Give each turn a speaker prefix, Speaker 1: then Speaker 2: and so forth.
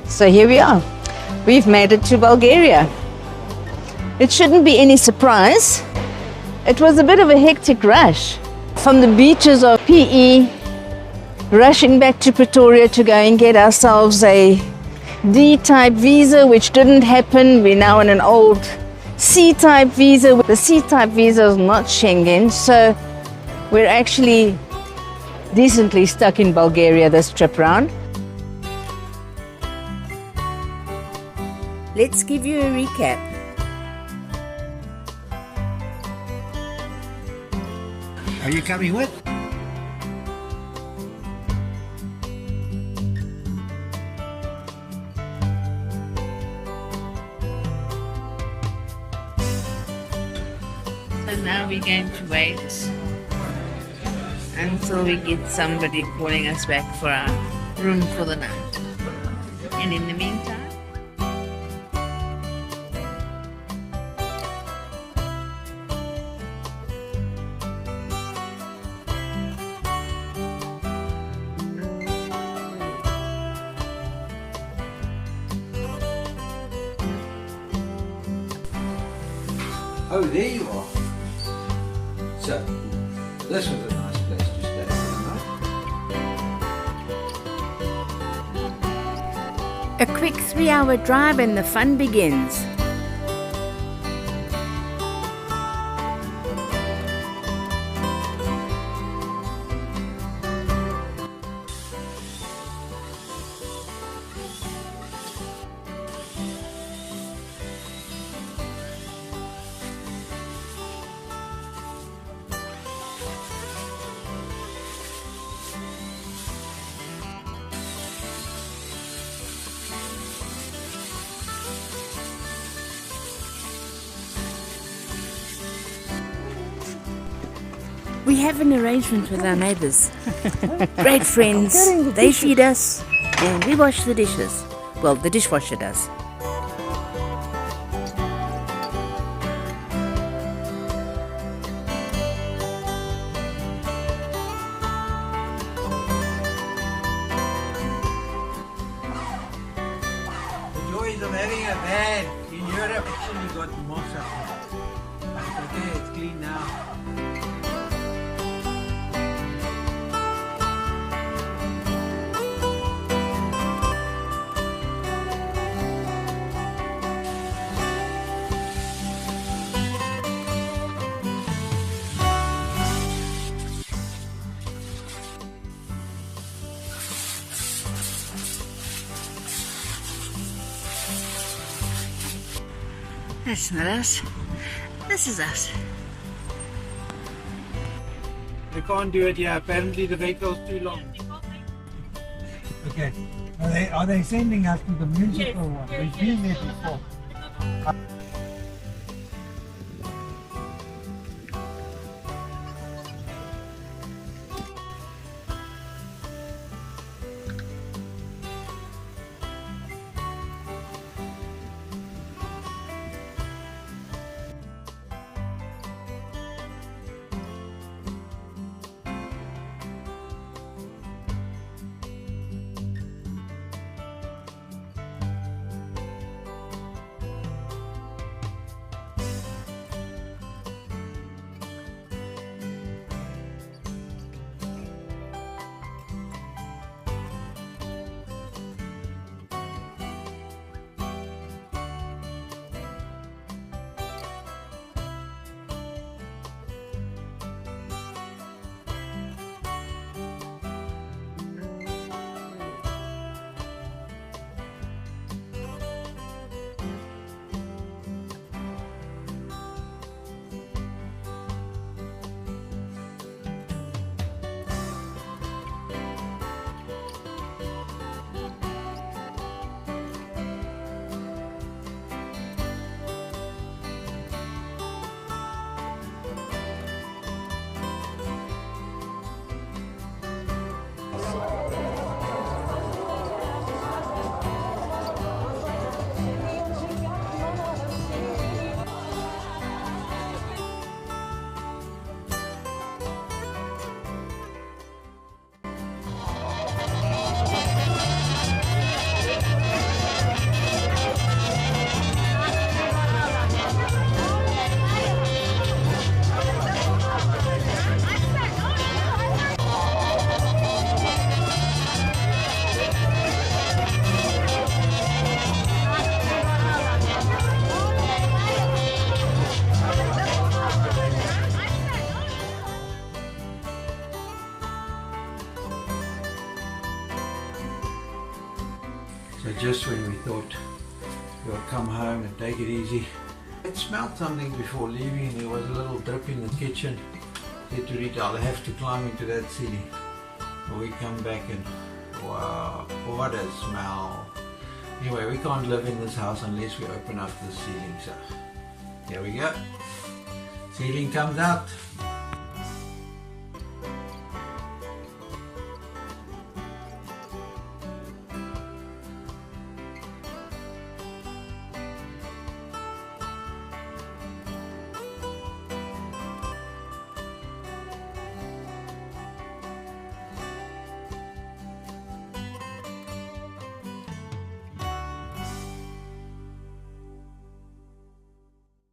Speaker 1: So here we are. We've made it to Bulgaria. It shouldn't be any surprise. It was a bit of a hectic rush from the beaches of PE, rushing back to Pretoria to go and get ourselves a D-type visa, which didn't happen. We're now on an old C-type visa. The C-type visa is not Schengen, so we're actually decently stuck in Bulgaria this trip round. Let's give you a recap.
Speaker 2: Are you coming with?
Speaker 1: So now we're going to wait until we get somebody calling us back for our room for the night. And in the meantime,
Speaker 2: Oh, there you are. So, this was a nice place to stay for the night.
Speaker 1: a quick 3-hour drive and the fun begins. We have an arrangement with our neighbors. Great friends. They feed us and we wash the dishes. Well, the dishwasher does.
Speaker 2: The joys of having a van in Europe. Actually got moss up there. It's okay, it's clean now.
Speaker 1: That's not us. This is us.
Speaker 2: They can't do it here. Apparently the vehicle's too long. Okay. Are they sending us to the municipal one? We've been there before. But just when we thought we'll come home and take it easy, it smelled something before leaving. There was a little drip in the kitchen. I said to Rita, I'll have to climb into that ceiling. We come back and wow, what a smell. Anyway, we can't live in this house unless we open up the ceiling. So here we go. Ceiling comes out.